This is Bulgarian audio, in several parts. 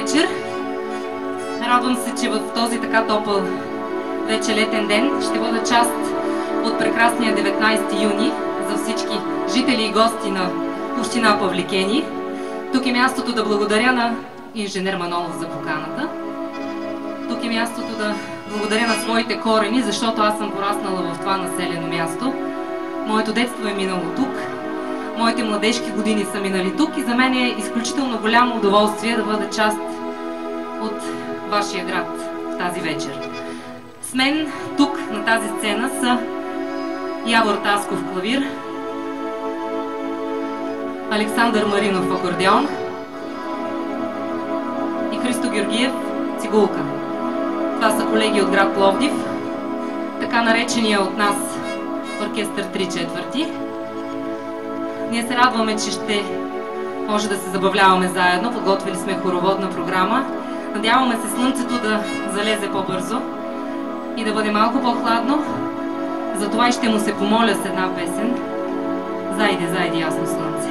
вечер. Радвам се, че в този така топъл вече летен ден ще бъда част от прекрасния 19 юни за всички жители и гости на община Павликени. Тук е мястото да благодаря на инженер Манолов за поканата. Тук е мястото да благодаря на своите корени, защото аз съм пораснала в това населено място. Моето детство е минало тук, моите младежки години са минали тук и за мен е изключително голямо удоволствие да бъда част от вашия град в тази вечер. С мен тук на тази сцена са Явор Тасков клавир, Александър Маринов акордеон и Христо Георгиев цигулка. Това са колеги от град Пловдив, така наречения от нас оркестър 3/4. Ние се радваме, че ще може да се забавляваме заедно. Подготвили сме хороводна програма. Надяваме се слънцето да залезе по-бързо и да бъде малко по-хладно. Затова и ще му се помоля с една песен. Зайде, зайде ясно слънце.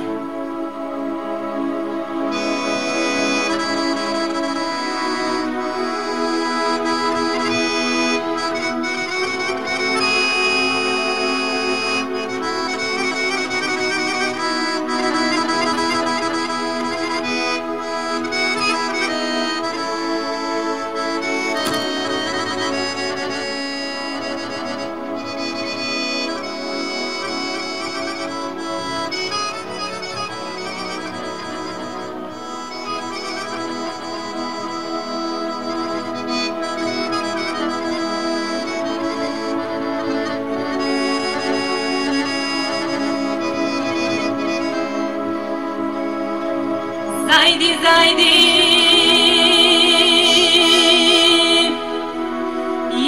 Зайди, зайди,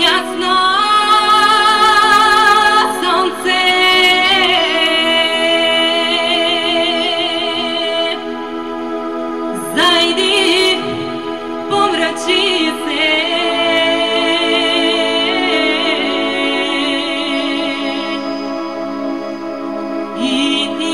ясно сонце, зайди, помрачи се, и ти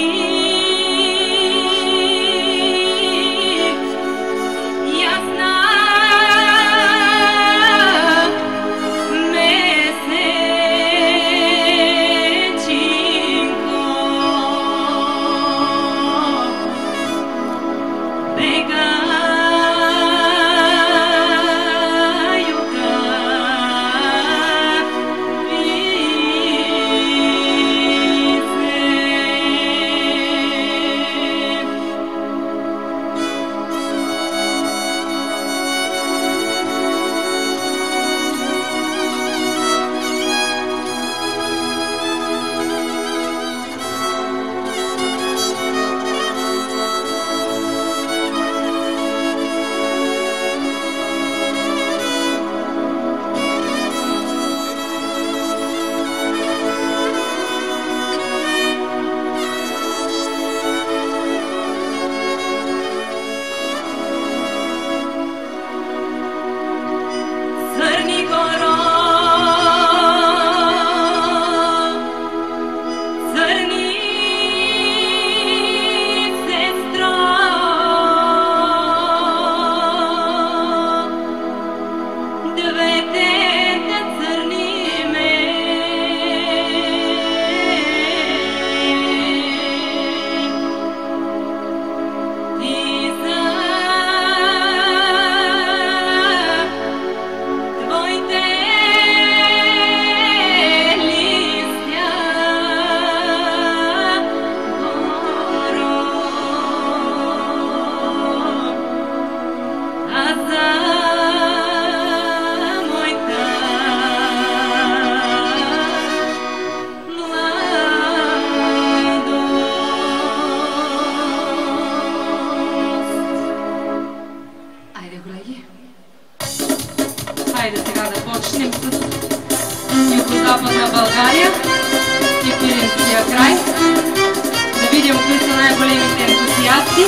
Хайде сега да почнем с Югозападна България и Пиринския край. Да видим кои са най-големите ентусиасти.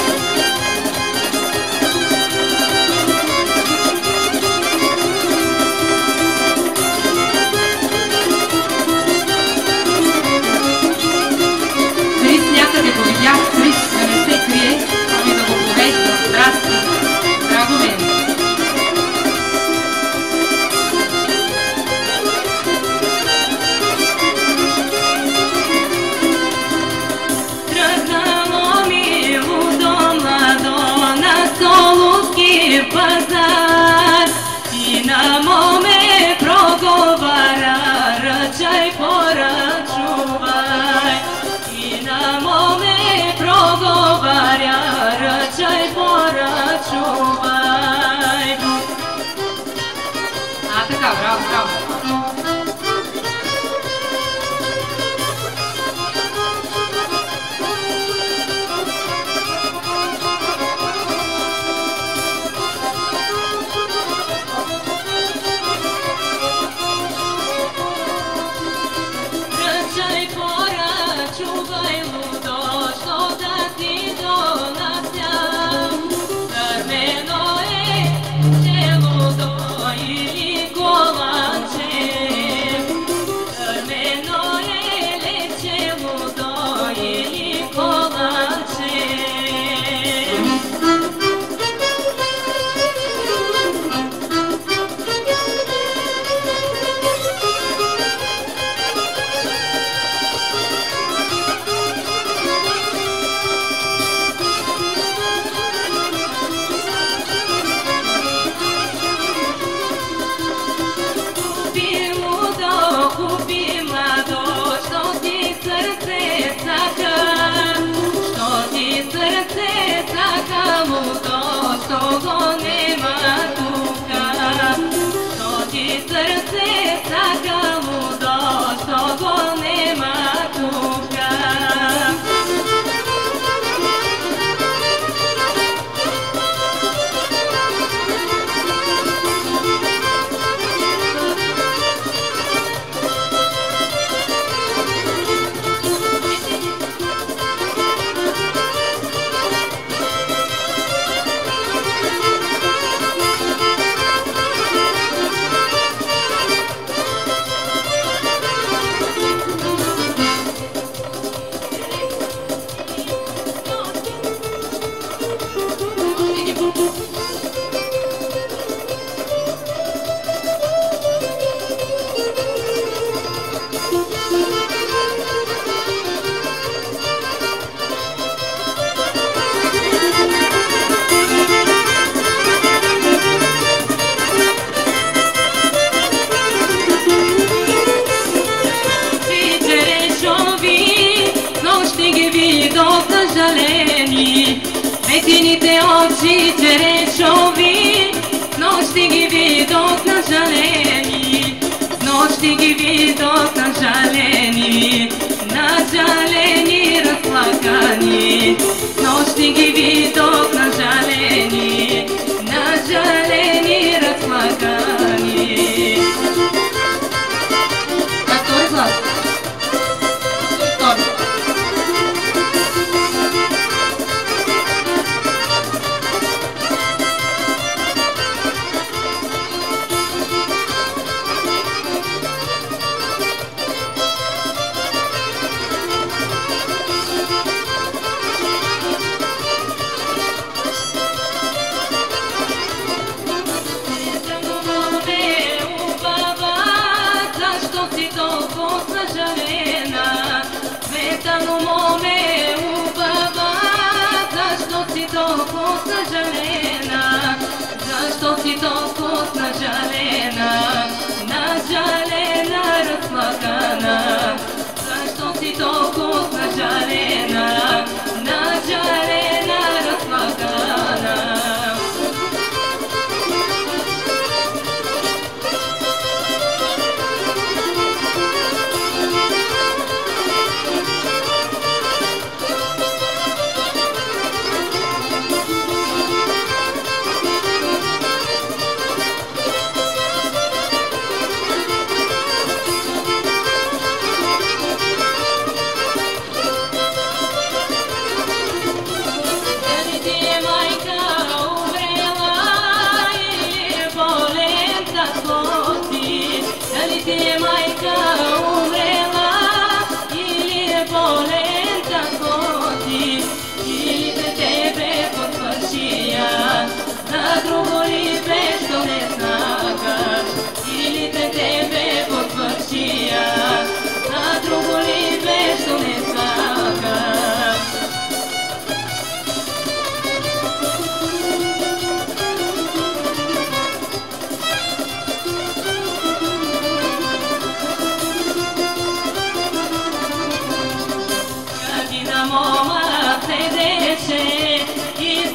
Крис някъде го видях, Крис да не се крие, ами да го повежда. Здрасти, драго мен. съжалени. Метените очи черешови, нощи ги видох нажалени. Нощи ги видох нажалени, нажалени, разплакани. Нощи ги видох нажалени, нажалени, разплакани. На втори глас. Втори. Защо си толкова нажалена, нажалена, разплакана? Защо си толкова нажалена, нажалена, разплакана?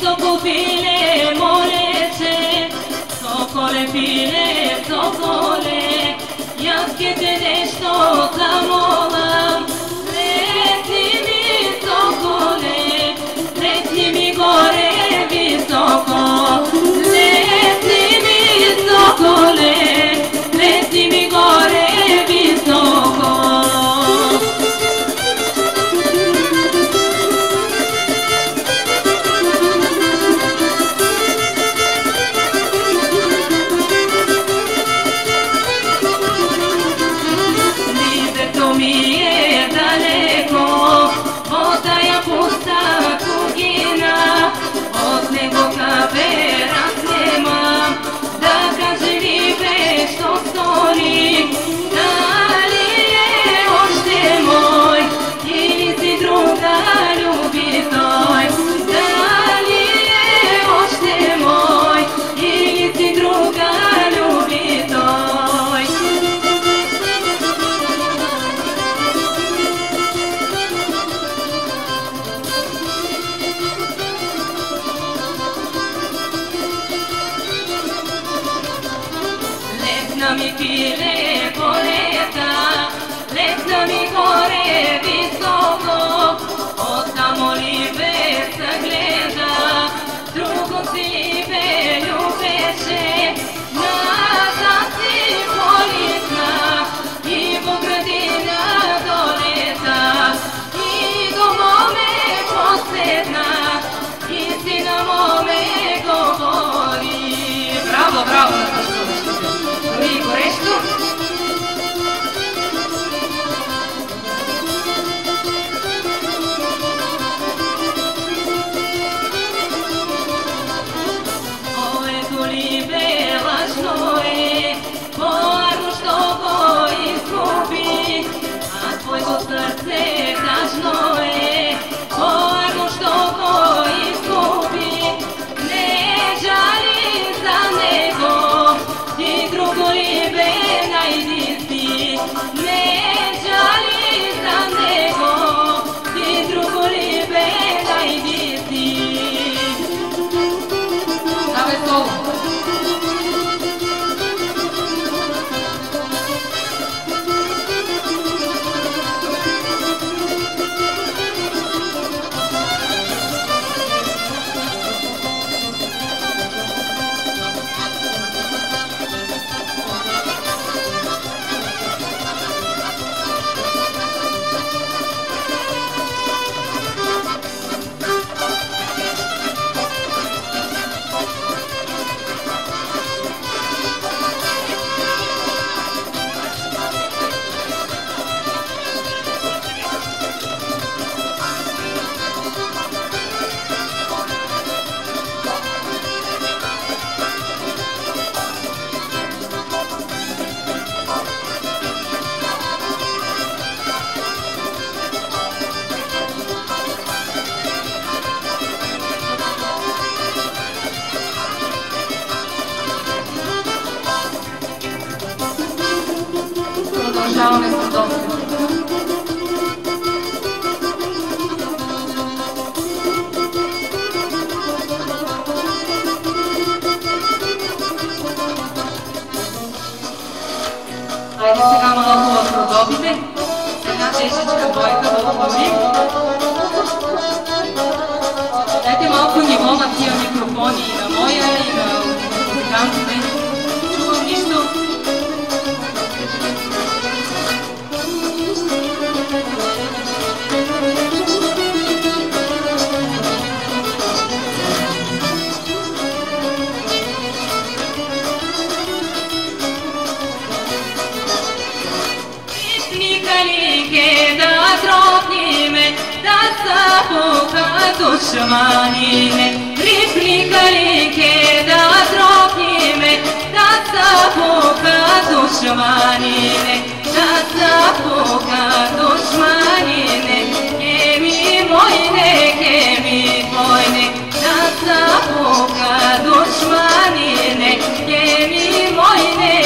Sokole molece, sokole pile, sokole, jaz ke te nešto zamolam. Leti mi sokole, leti mi gore visoko. Leti mi sokole, leti mi gore visoko. Letna mi pile poleta, letna mi gore visoko, od tamo libe se gleda, drugom si libe ljubeće, nazad si politna i pogradina doleta, i do mome posledna, i si na mome govori. Bravo, bravo, Наташа. И горещо. Моето либе лъжно е, по-арно, що го изгуби, а твоето сърце тъжно е, по-арно, що го изгуби. Не жали за него, и друго либе найди си. Не жали за него, и друго либе чешечка двойка да отворим. Дайте малко ниво на тия микрофони, и на моя, и на музикантите. Чувам нищо. Душманine, припликалике да тропниме, да запука душманine, да запука душманine, кеми мойне, да запука душманine, кеми мойне,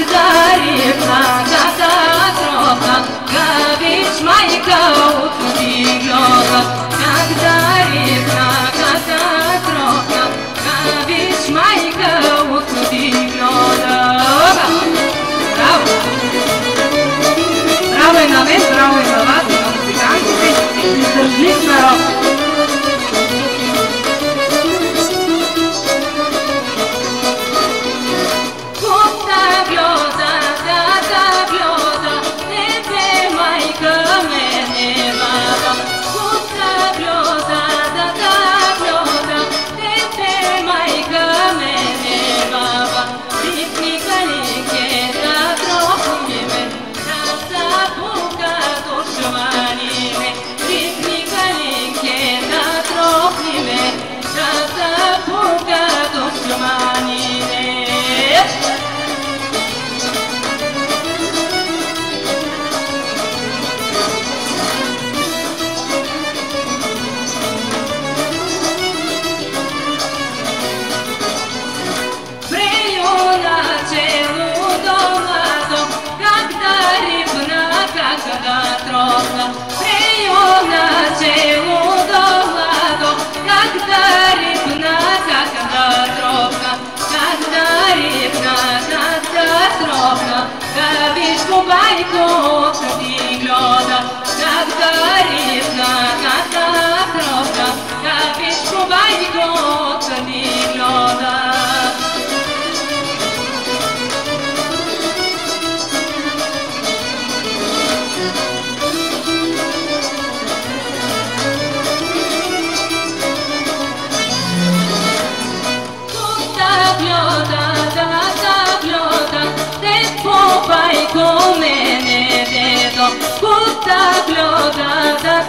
когда репна, гавич майка утвигла, когда репна, гавич майка утвигла. Браво! Браво и на мен, браво и на вас, и на музикантите, издържлив народ. Байко ти гледа, когда репна, капичко байко ти гледа. Come ne vedo, tutta glioda da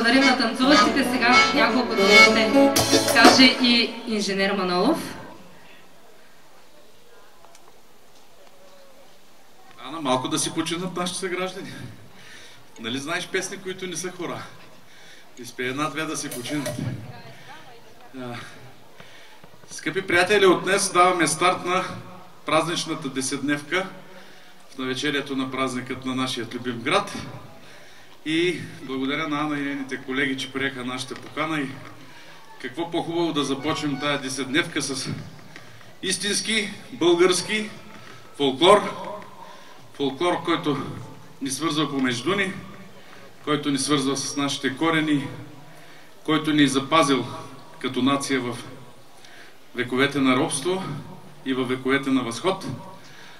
благодарим на танцуващите. Сега няколко думи ще каже и инженер Манолов. Ана, малко да си починат нашите съграждани. Нали знаеш песни, които не са хора? Изпей една-две да си починат. Скъпи приятели, от днес даваме старт на празничната 10-дневка в навечерието на празникът на нашия любим град. И благодаря на Ана и нейните колеги, че приеха нашата покана. И какво по-хубаво да започнем тая 10-дневка с истински български фолклор. Фолклор, който ни свързва помежду ни, който ни свързва с нашите корени, който ни е запазил като нация в вековете на робство и в вековете на възход.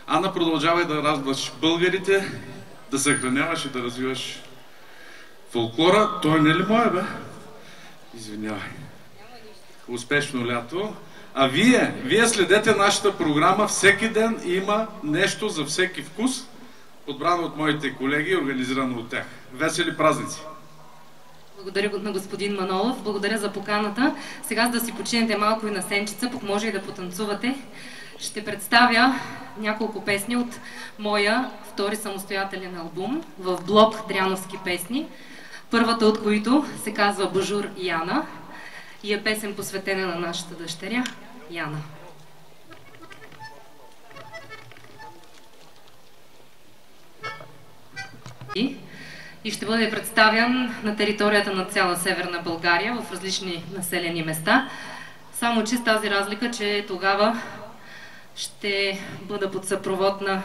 Ана, продължавай да радваш българите, да съхраняваш и да развиваш фолклора. Той не е ли моя, бе? Извинявай. Успешно лято. А вие следете нашата програма. Всеки ден има нещо за всеки вкус, подбрано от моите колеги и организирано от тях. Весели празници! Благодаря на господин Манолов. Благодаря за поканата. Сега, за да си починете малко и на сенчица, пък може и да потанцувате, ще представя няколко песни от моя втори самостоятелен албум в блок Дряновски песни. Първата от които се казва Божур Яна и е песен посветена на нашата дъщеря Яна. И ще бъде представян на територията на цяла Северна България в различни населени места. Само че с тази разлика, че тогава ще бъда под съпровод на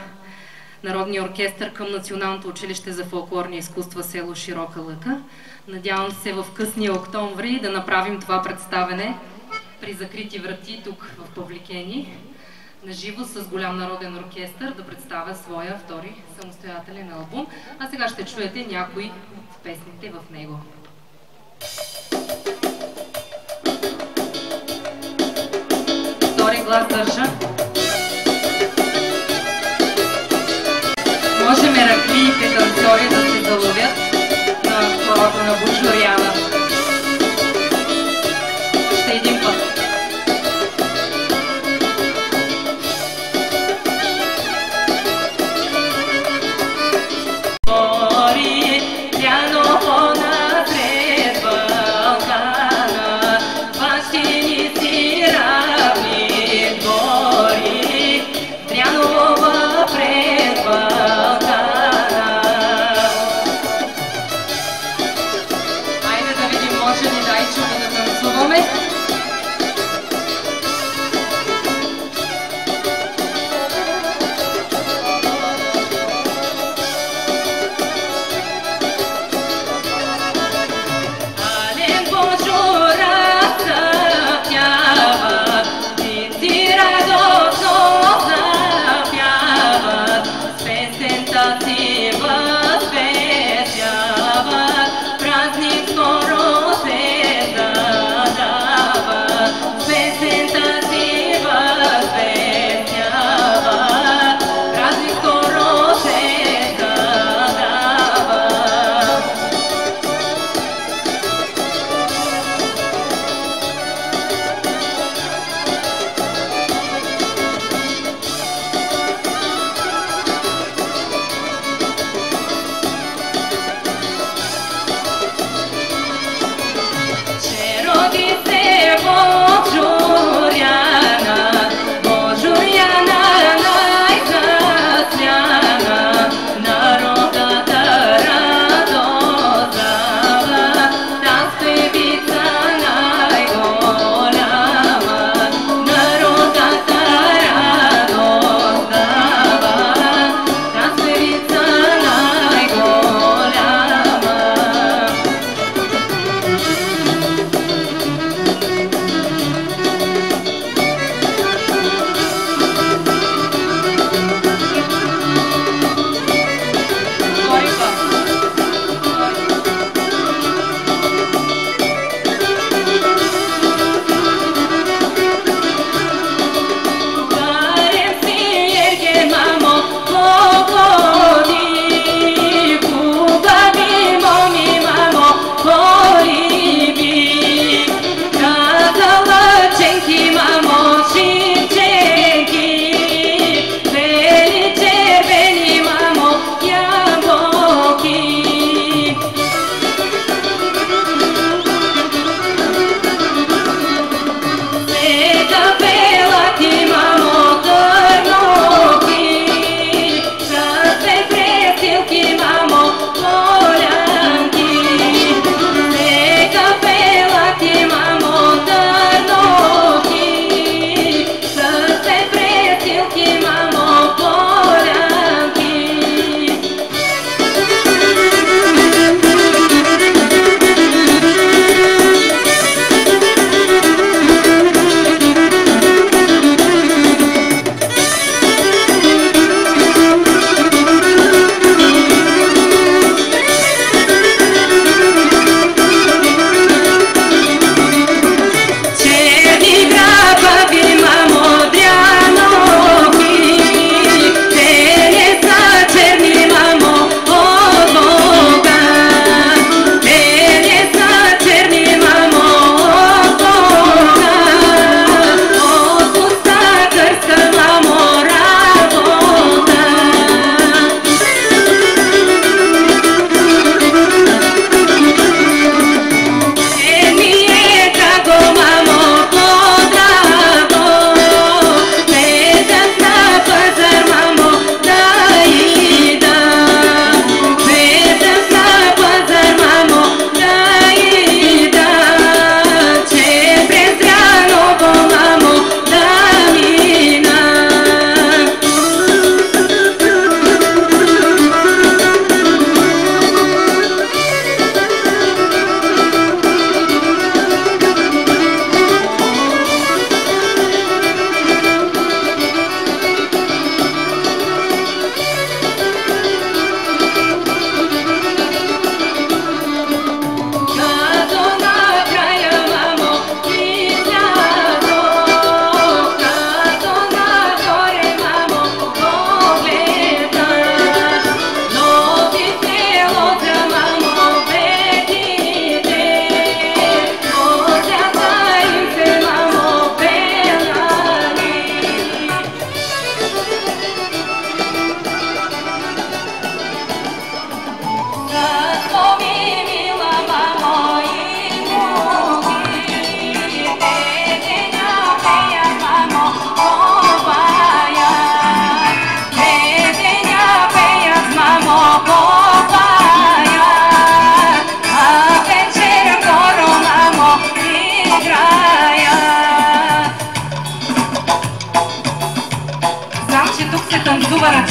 Народния оркестър към Националното училище за фолклорни изкуства село Широка лъка. Надявам се в късния октомври да направим това представене при закрити врати тук в Павликени, наживо с голям народен оркестър, да представя своя втори самостоятелен албум. А сега ще чуете някои от песните в него. Втори глас държа. Може мераклиите танцори да се заловят на хората на Божур Яна. Ще един път. Празник скоро се задава.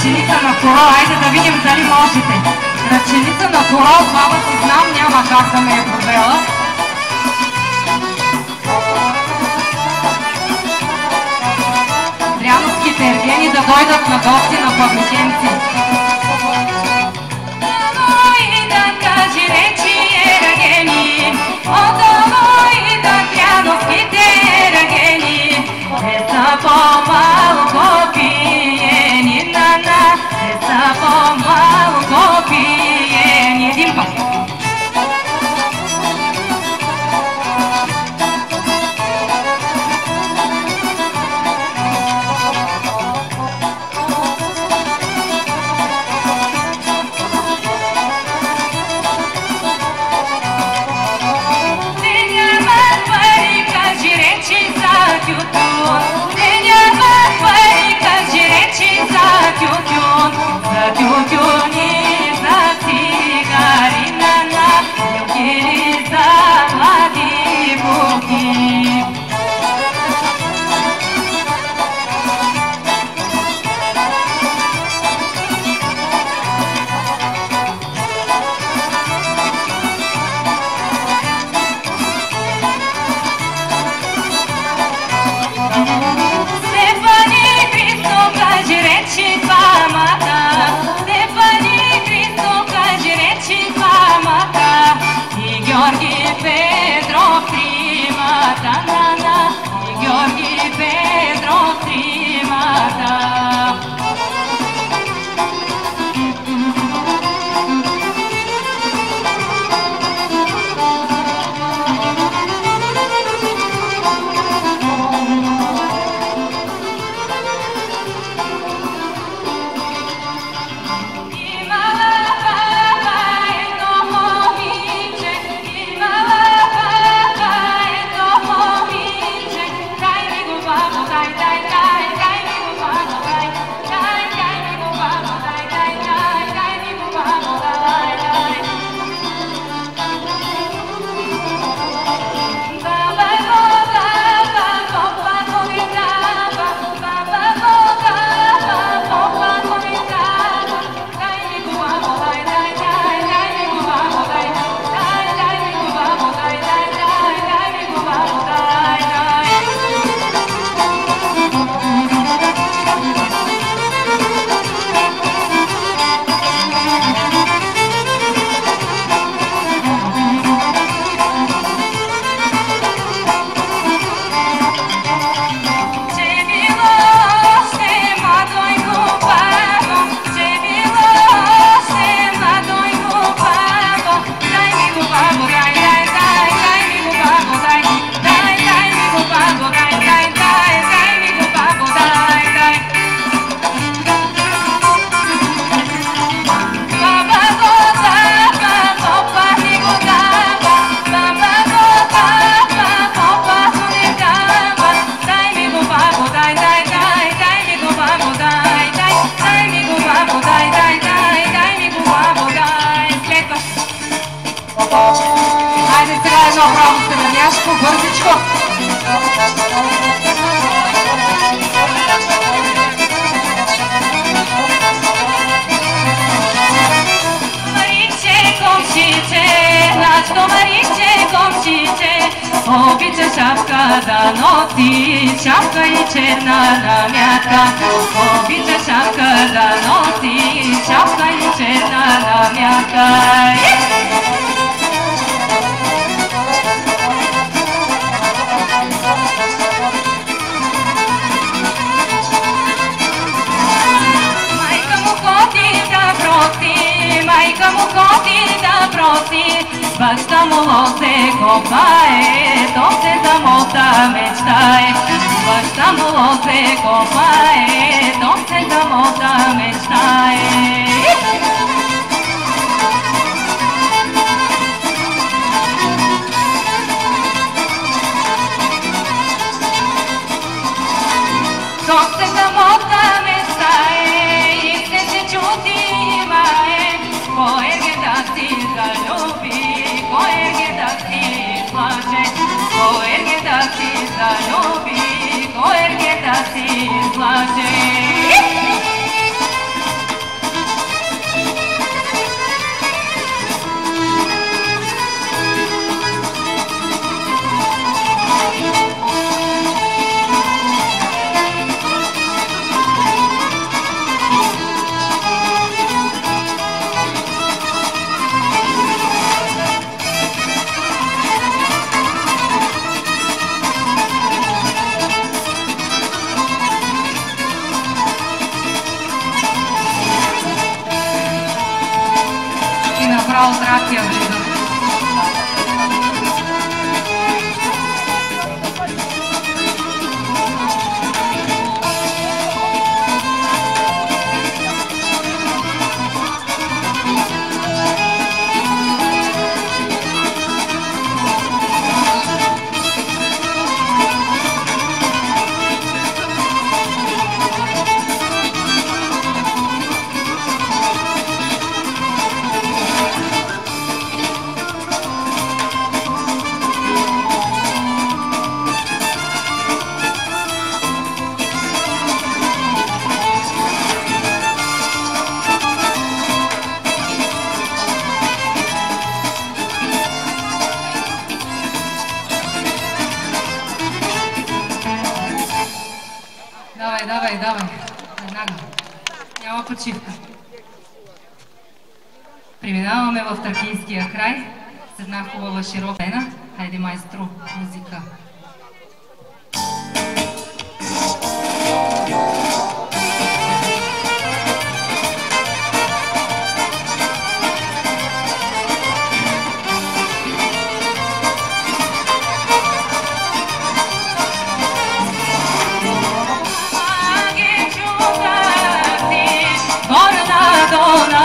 ръченица на хорал. Айде да видим дали можете. Ръченица на хорал, баба си знам, няма как да ме е провела. Дряновските ергени да дойдат на гости на Павликенци. Давай да кажи речи ергени, давай да дряновските ергени, не са по-малко пиени, не са по-малко пиени. Един път. Хайде сега едно право стреляшко, бързичко. Мариче, комшиче, нашето Мариче, комшиче, обича шапка да носи, шапка и черна намятка. Обича шапка да носи, шапка и черна намятка. Майка му ходи да проси, баща му лозе копае, то се замота мечтае. Баща му лозе копае, то се замота мечтае. То се замота мечтае и се чути мае. Кой е да си залюби, кой е да си плаче, кой е да си залюби, кой е да си плаче. Тракия влиза. Давай, веднага. Няма почивка. Преминаваме в Тракийския край с една хубава широка сцена. Хайде, майстро, музика. Oh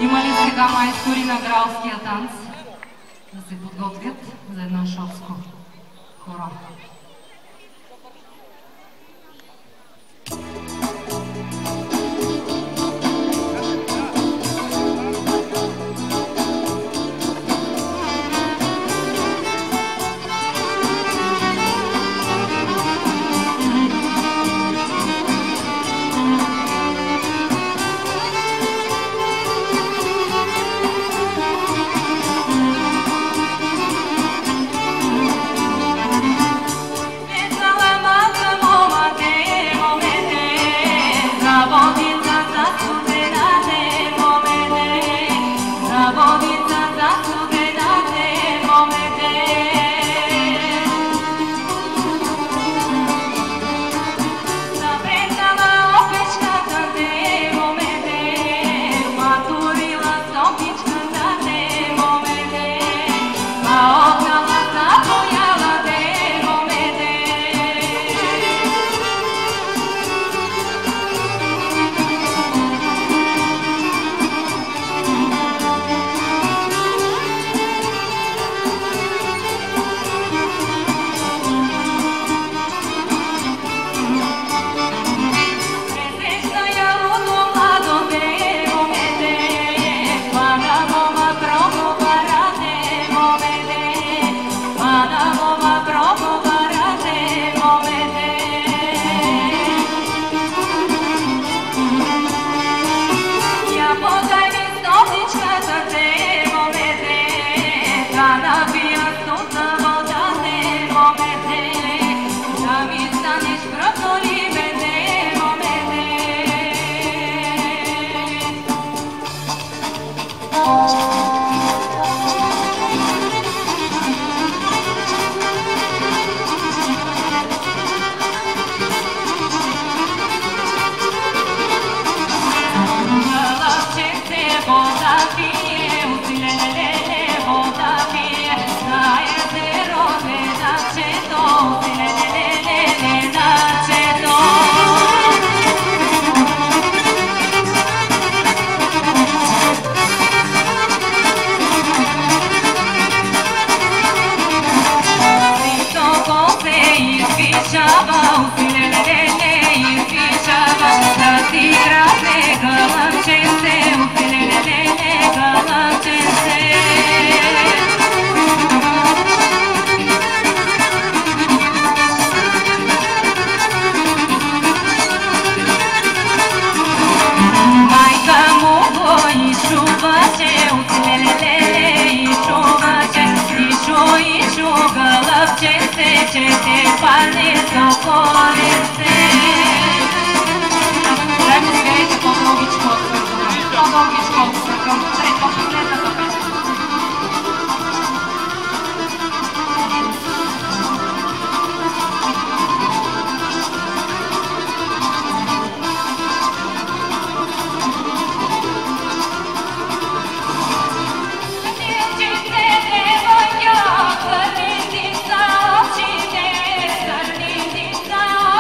Има ли сега майстори на гралския танц да се подготвят за едно шопско хоро?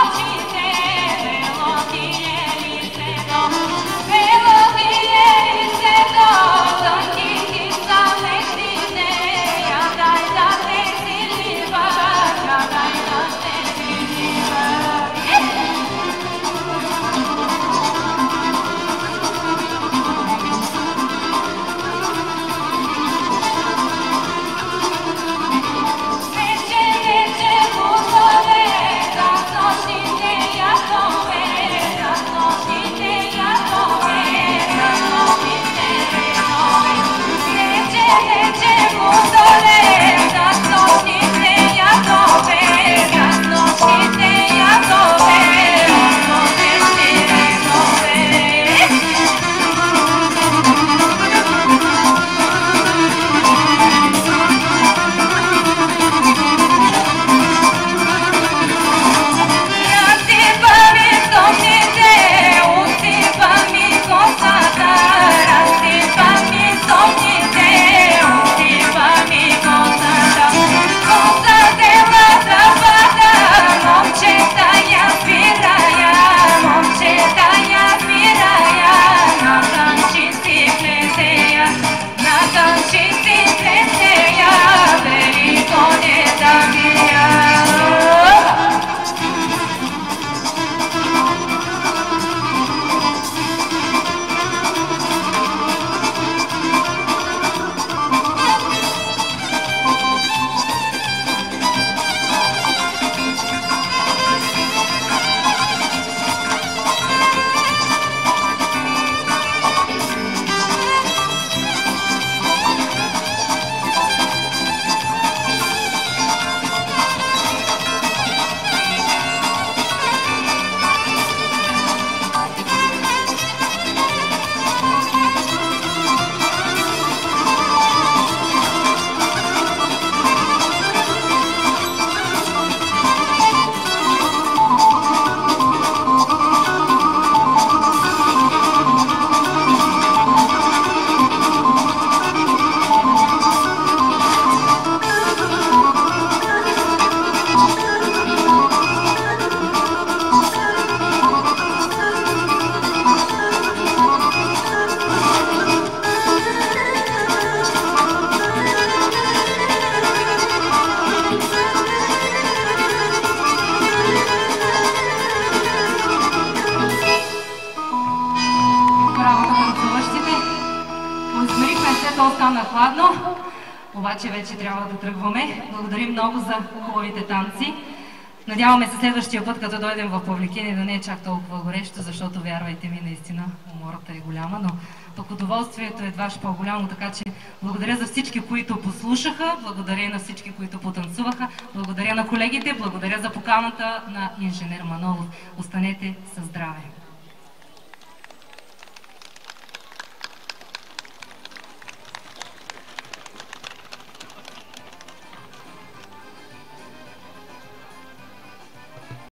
Очите работа танцуващите. Посмирихме се, то стана хладно, обаче вече трябва да тръгваме. Благодарим много за хубавите танци. Надяваме се следващия път, като дойдем в Павликени, да не е чак толкова горещо, защото вярвайте ми, наистина умората е голяма, но пък удоволствието е едваш по-голямо, така че благодаря за всички, които послушаха, благодаря на всички, които потанцуваха, благодаря на колегите, благодаря за поканата на инженер Манолов. Останете със здраве!